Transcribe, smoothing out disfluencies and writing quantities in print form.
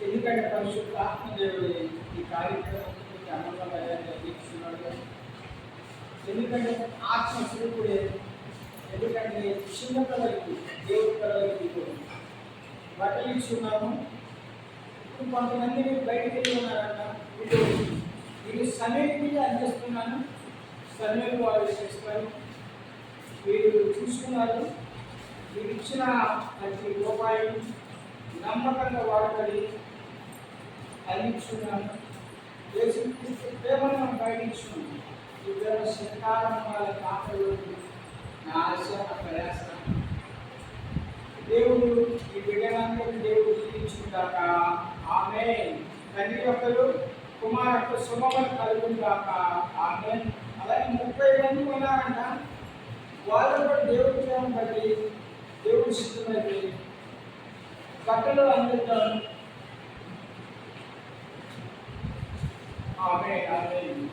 ఎందుకంటే పరిశుద్ధ ఆత్మదేవుడు ఈ కార్యక్రమం అన్నమయ్య నిర్వహిస్తున్నాడు. ఎందుకంటే ఆత్మస్వరూపుడే. ఎందుకంటే చిన్న పిల్లలకి దేవుడి పిల్లలకి బట్టలు ఇచ్చున్నాము. ఇప్పుడు కొంతమంది బయటకు వెళ్ళి ఉన్నారన్న వీళ్ళు సమయానికి అందిస్తున్నాను. సమయం వాళ్ళు చేస్తారు. వీళ్ళు చూసుకున్నారు. వీళ్ళు ఇచ్చిన ప్రతి రూపాయలు నమ్మకంగా వాడబడి అందించున్నాను. ప్రేమను బయటించున్నాను. ఇద్దరు శంకారం వాళ్ళ పాత్రలు నా ఆశ ప్రయాస. దేవుడు ఈ బిడ్డలందరికీ దేవుడు దీవించుగాక. ఆమేన్. తండ్రి యొక్కలు కుమార్ యొక్క శుభమని కలుగుగాక. ఆమేన్. అలాగే 30 మంది ఉన్నారంట. వాళ్ళు కూడా దేవుడి ప్రేమ బట్టి దేవుడి సిద్ధమైతే బట్టలు అందిద్దాం. ఆమేన్. ఆమేన్.